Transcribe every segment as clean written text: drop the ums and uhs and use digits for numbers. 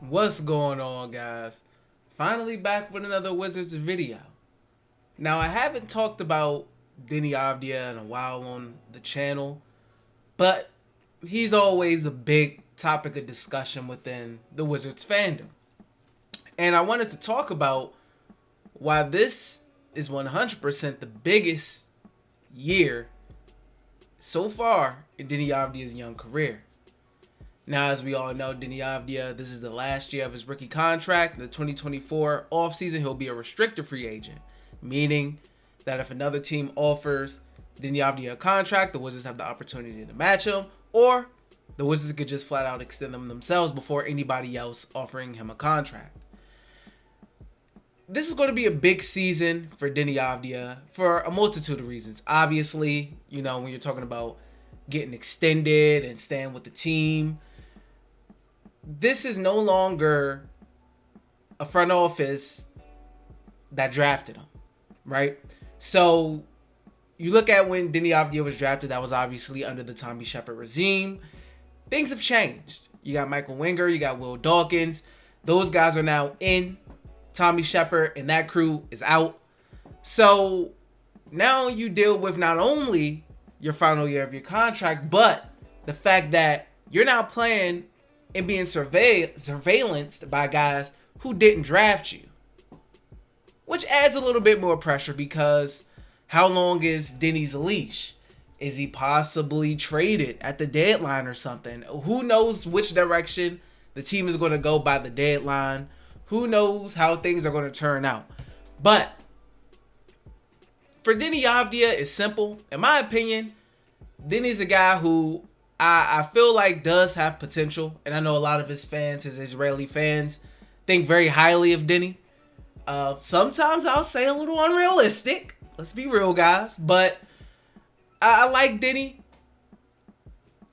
What's going on, guys? Finally back with another Wizards video. Now, I haven't talked about Deni Avdija in a while on the channel, but he's always a big topic of discussion within the Wizards fandom. And I wanted to talk about why this is 100% the biggest year so far in Deni Avdija's young career. Now, as we all know, Deni Avdija, this is the last year of his rookie contract. The 2024 offseason, he'll be a restricted free agent, meaning that if another team offers Deni Avdija a contract, the Wizards have the opportunity to match him, or the Wizards could just flat out extend them themselves before anybody else offering him a contract. This is going to be a big season for Deni Avdija for a multitude of reasons. Obviously, when you're talking about getting extended and staying with the team, this is no longer a front office that drafted him, right? So you look at when Deni Avdija was drafted, that was obviously under the Tommy Shepard regime. Things have changed. You got Michael Winger, you got Will Dawkins. Those guys are now in. Tommy Shepard and that crew is out. So now you deal with not only your final year of your contract, but the fact that you're now playing and being surveillanced by guys who didn't draft you, which adds a little bit more pressure because how long is Deni's leash? Is he possibly traded at the deadline or something? Who knows which direction the team is going to go by the deadline? Who knows how things are going to turn out? But for Deni Avdija, it's simple. In my opinion, Deni's a guy who I feel like does have potential. And I know a lot of his fans, his Israeli fans, think very highly of Deni. Sometimes I'll say a little unrealistic. Let's be real, guys. But I like Deni.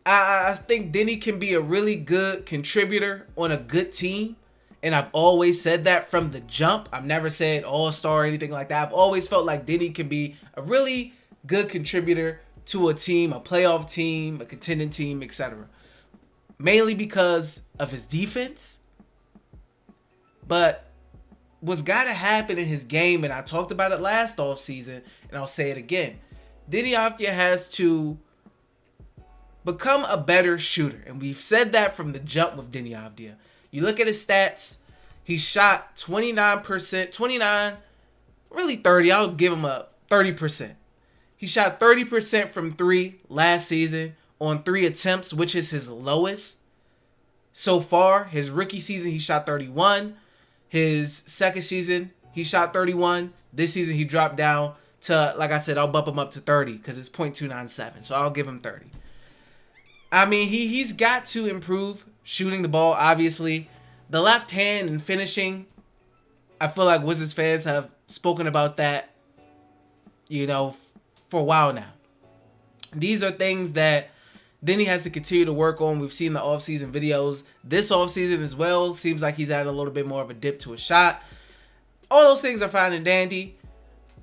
I think Deni can be a really good contributor on a good team. And I've always said that from the jump. I've never said all-star or anything like that. I've always felt like Deni can be a really good contributor to a team, a playoff team, a contending team, etc. Mainly because of his defense. But what's got to happen in his game, and I talked about it last offseason, and I'll say it again. Deni Avdija has to become a better shooter. And we've said that from the jump with Deni Avdija. You look at his stats, he shot 29%, 29, really 30. I'll give him a 30%. He shot 30% from three last season on 3 attempts, which is his lowest so far. His rookie season, he shot 31. His second season, he shot 31. This season, he dropped down to, like I said, I'll bump him up to 30 because it's .297. So I'll give him 30. I mean, he's got to improve shooting the ball, obviously. The left hand and finishing, I feel like Wizards fans have spoken about that, for a while now. These are things that Deni has to continue to work on. We've seen the offseason videos. This offseason as well, seems like he's added a little bit more of a dip to his shot. All those things are fine and dandy.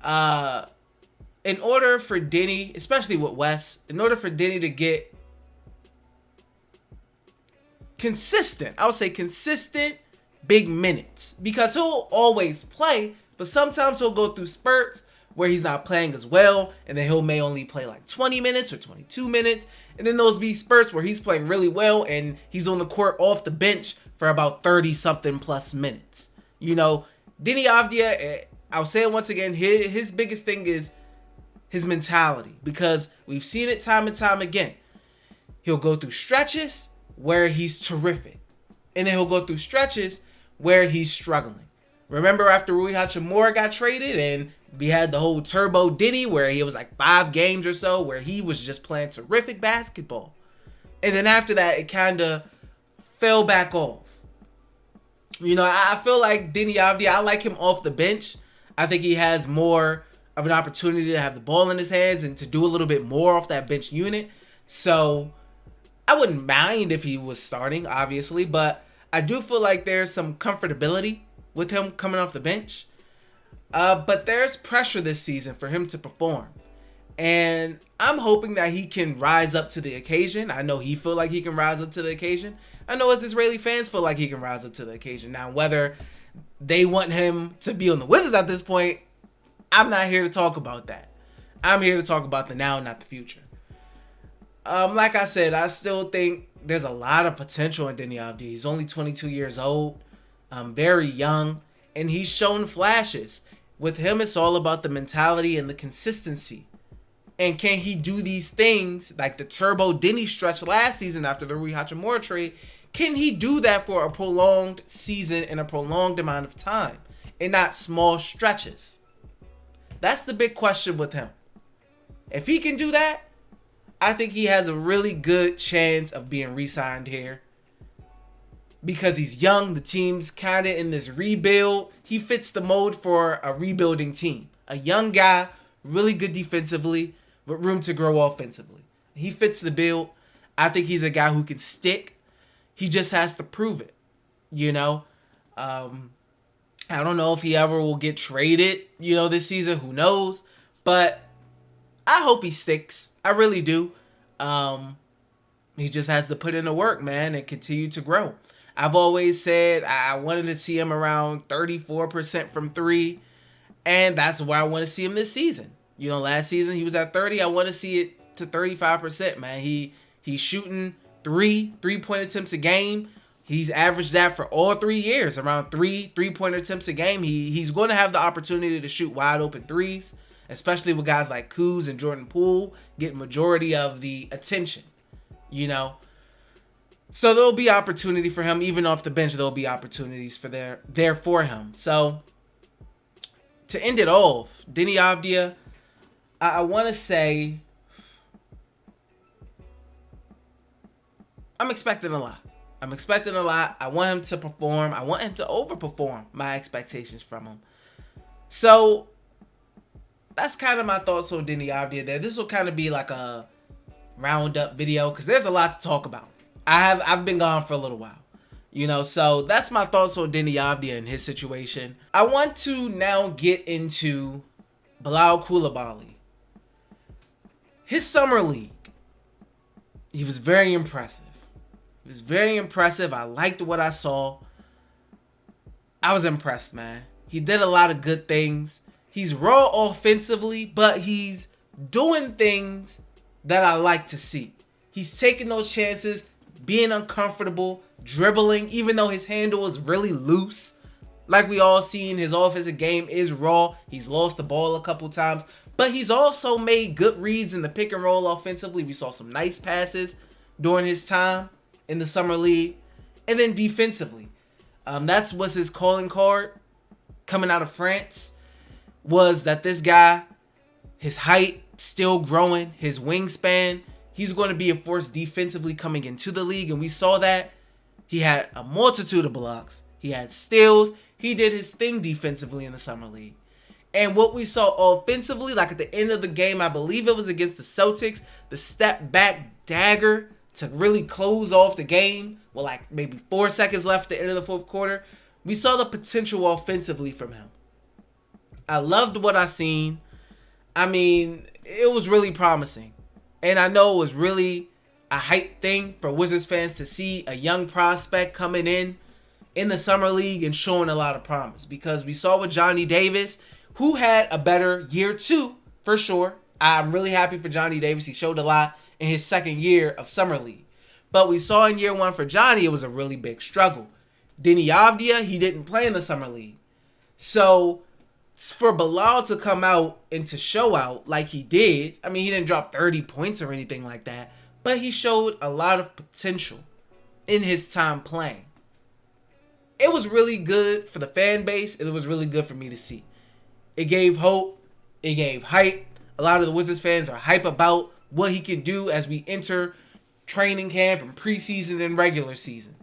In order for Deni, especially with Wes, in order for Deni to get consistent big minutes, because he'll always play, but sometimes he'll go through spurts where he's not playing as well, and then may only play like 20 minutes or 22 minutes, and then those be spurts where he's playing really well and he's on the court off the bench for about 30 something plus minutes. Deni Avdija, I'll say it once again, his biggest thing is his mentality, because we've seen it time and time again. He'll go through stretches where he's terrific, and then he'll go through stretches where he's struggling. Remember after Rui Hachimura got traded and we had the whole Turbo Deni where he was like 5 games or so where he was just playing terrific basketball. And then after that, it kind of fell back off. I feel like Deni Avdija, I like him off the bench. I think he has more of an opportunity to have the ball in his hands and to do a little bit more off that bench unit. So I wouldn't mind if he was starting, obviously, but I do feel like there's some comfortability with him coming off the bench. But there's pressure this season for him to perform. And I'm hoping that he can rise up to the occasion. I know he feel like he can rise up to the occasion. I know as Israeli fans feel like he can rise up to the occasion. Now, whether they want him to be on the Wizards at this point, I'm not here to talk about that. I'm here to talk about the now, not the future. Like I said, I still think there's a lot of potential in Deni Avdija. He's only 22 years old, very young, and he's shown flashes. With him, it's all about the mentality and the consistency. And can he do these things like the Turbo Deni stretch last season after the Rui Hachimura trade? Can he do that for a prolonged season and a prolonged amount of time and not small stretches? That's the big question with him. If he can do that, I think he has a really good chance of being re-signed here. Because he's young, the team's kind of in this rebuild. He fits the mold for a rebuilding team. A young guy, really good defensively, with room to grow offensively. He fits the bill. I think he's a guy who can stick. He just has to prove it, you know. I don't know if he ever will get traded, this season. Who knows? But I hope he sticks. I really do. He just has to put in the work, man, and continue to grow. I've always said I wanted to see him around 34% from three, and that's where I want to see him this season. Last season he was at 30. I want to see it to 35%, man. He's shooting three-point attempts a game. He's averaged that for all 3 years, around three-point attempts a game. He's going to have the opportunity to shoot wide open threes, especially with guys like Kuz and Jordan Poole getting majority of the attention, So there'll be opportunity for him. Even off the bench, there'll be opportunities there for him. So to end it off, Deni Avdija, I want to say I'm expecting a lot. I want him to perform. I want him to overperform my expectations from him. So that's kind of my thoughts on Deni Avdija there. This will kind of be like a roundup video because there's a lot to talk about. I've been gone for a little while, so that's my thoughts on Deni Avdija and his situation. I want to now get into Bilal Coulibaly. His summer league, he was very impressive. I liked what I saw. I was impressed, man. He did a lot of good things. He's raw offensively, but he's doing things that I like to see. He's taking those chances, being uncomfortable, dribbling, even though his handle is really loose. Like we all seen, his offensive game is raw. He's lost the ball a couple times, but he's also made good reads in the pick and roll offensively. We saw some nice passes during his time in the summer league. And then defensively, that's what's his calling card coming out of France, was that this guy, his height still growing, his wingspan, he's going to be a force defensively coming into the league. And we saw that. He had a multitude of blocks. He had steals. He did his thing defensively in the summer league. And what we saw offensively, like at the end of the game, I believe it was against the Celtics, the step back dagger to really close off the game with like maybe 4 seconds left at the end of the fourth quarter. We saw the potential offensively from him. I loved what I seen. I mean, it was really promising. And I know it was really a hype thing for Wizards fans to see a young prospect coming in the summer league and showing a lot of promise. Because we saw with Johnny Davis, who had a better year too, for sure. I'm really happy for Johnny Davis. He showed a lot in his second year of summer league. But we saw in year one for Johnny, it was a really big struggle. Deni Avdija, he didn't play in the summer league. So for Bilal to come out and to show out like he did, I mean, he didn't drop 30 points or anything like that, but he showed a lot of potential in his time playing. It was really good for the fan base, and it was really good for me to see. It gave hope. It gave hype. A lot of the Wizards fans are hype about what he can do as we enter training camp and preseason and regular season.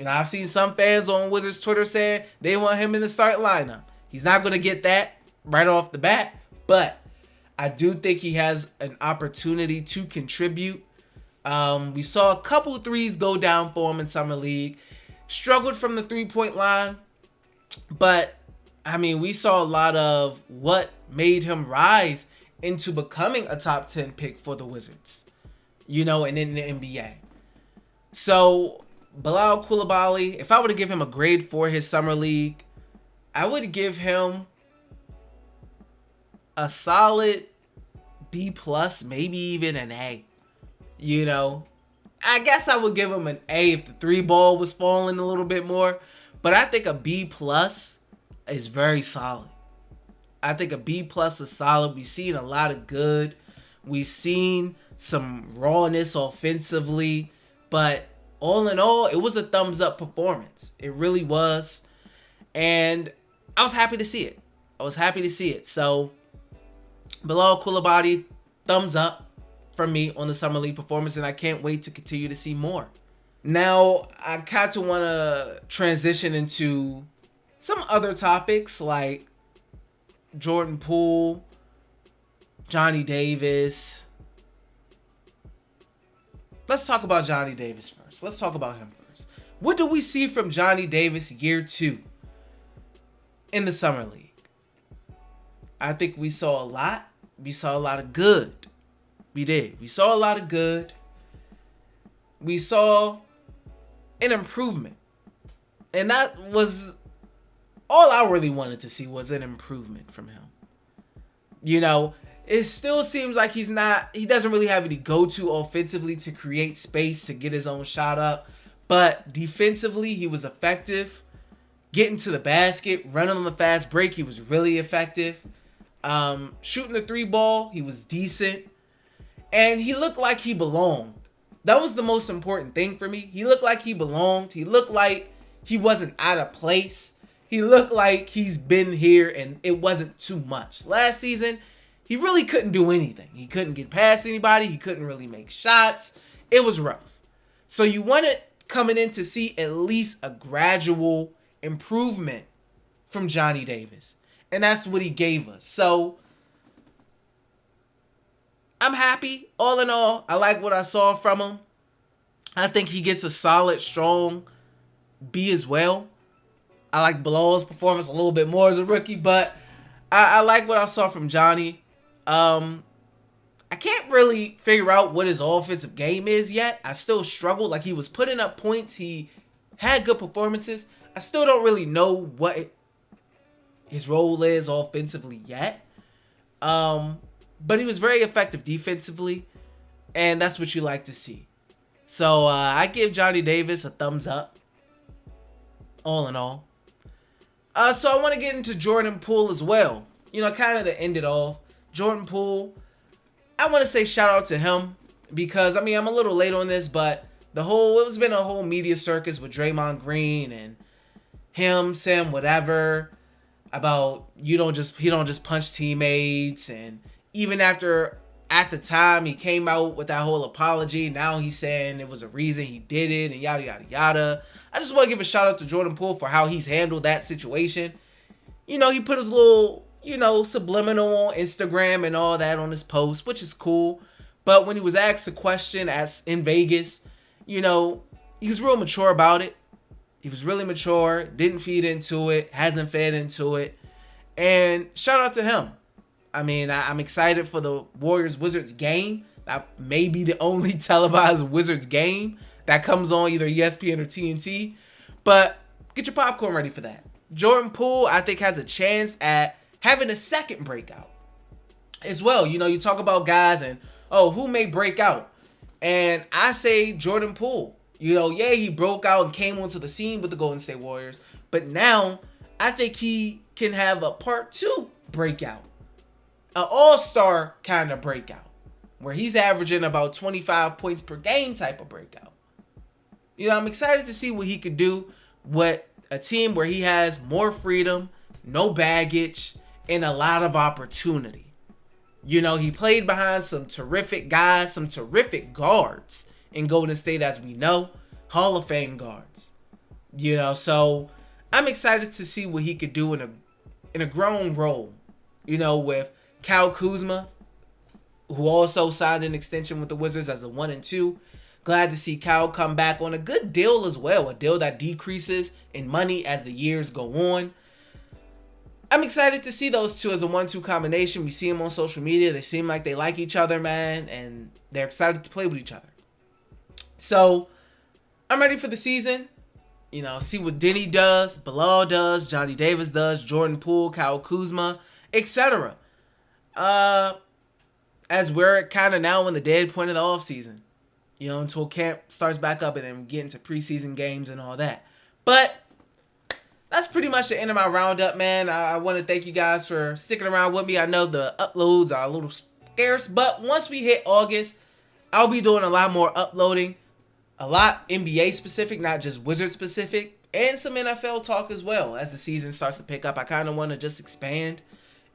I've seen some fans on Wizards Twitter saying they want him in the start lineup. He's not going to get that right off the bat, but I do think he has an opportunity to contribute. We saw a couple threes go down for him in summer league. Struggled from the three-point line, but I mean, we saw a lot of what made him rise into becoming a top 10 pick for the Wizards, and in the NBA. So Bilal Coulibaly, if I were to give him a grade for his summer league, I would give him a solid B plus, maybe even an A. I guess I would give him an A if the three ball was falling a little bit more, but I think a B plus is very solid. I think a B plus is solid. We've seen a lot of good. We've seen some rawness offensively, but all in all, it was a thumbs up performance. It really was. And I was happy to see it. So Bilal Coulibaly, thumbs up from me on the Summer League performance, and I can't wait to continue to see more. Now, I kind of want to transition into some other topics like Jordan Poole, Johnny Davis. Let's talk about Johnny Davis first. Let's talk about him first. What do we see from Johnny Davis year 2 in the Summer League? I think we saw a lot. We saw a lot of good. We did. We saw a lot of good. We saw an improvement. And that was all I really wanted to see, was an improvement from him. It still seems like he doesn't really have any go-to offensively to create space to get his own shot up. But defensively, he was effective. Getting to the basket, running on the fast break, he was really effective. Shooting the three ball, he was decent. And he looked like he belonged. That was the most important thing for me. He looked like he belonged. He looked like he wasn't out of place. He looked like he's been here and it wasn't too much. Last season, he really couldn't do anything. He couldn't get past anybody. He couldn't really make shots. It was rough. So you wanted coming in to see at least a gradual improvement from Johnny Davis. And that's what he gave us. So I'm happy. All in all, I like what I saw from him. I think he gets a solid, strong B as well. I like Bilal's performance a little bit more as a rookie, but I like what I saw from Johnny. I can't really figure out what his offensive game is yet. I still struggle. Like, he was putting up points. He had good performances. I still don't really know what his role is offensively yet. But he was very effective defensively, and that's what you like to see. So I give Johnny Davis a thumbs up, all in all. So I want to get into Jordan Poole as well. Kind of to end it off. Jordan Poole, I want to say shout out to him because, I'm a little late on this, but it's been a whole media circus with Draymond Green and him saying whatever about he don't just punch teammates, and even after at the time he came out with that whole apology, now he's saying it was a reason he did it and yada yada yada. I just want to give a shout out to Jordan Poole for how he's handled that situation. He put his little subliminal on Instagram and all that on his post, which is cool. But when he was asked a question in Vegas, he was real mature about it. He was really mature, didn't feed into it, hasn't fed into it. And shout out to him. I'm excited for the Warriors-Wizards game. That may be the only televised Wizards game that comes on either ESPN or TNT. But get your popcorn ready for that. Jordan Poole, I think, has a chance at having a second breakout as well. You talk about guys and, who may break out? And I say Jordan Poole. He broke out and came onto the scene with the Golden State Warriors. But now, I think he can have a part 2 breakout. An all-star kind of breakout. Where he's averaging about 25 points per game type of breakout. I'm excited to see what he could do with a team where he has more freedom, no baggage, and a lot of opportunity. He played behind some terrific guys, some terrific guards in Golden State, as we know, Hall of Fame guards. So I'm excited to see what he could do in a grown role. With Kyle Kuzma, who also signed an extension with the Wizards as the 1 and 2. Glad to see Kyle come back on a good deal as well, a deal that decreases in money as the years go on. I'm excited to see those two as a 1-2 combination. We see them on social media. They seem like they like each other, man, and they're excited to play with each other. So I'm ready for the season. You know, see what Deni does, Bilal does, Johnny Davis does, Jordan Poole, Kyle Kuzma, etc. As we're kind of now in the dead point of the offseason. You know, until camp starts back up and then we get into preseason games and all that. But that's pretty much the end of my roundup, man. I want to thank you guys for sticking around with me. I know the uploads are a little scarce, but once we hit August, I'll be doing a lot more uploading. A lot NBA specific, not just Wizard specific, and some NFL talk as well as the season starts to pick up. I kind of want to just expand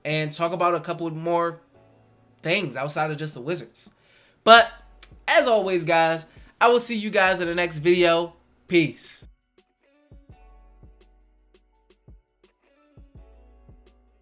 and talk about a couple more things outside of just the Wizards. But as always, guys, I will see you guys in the next video. Peace.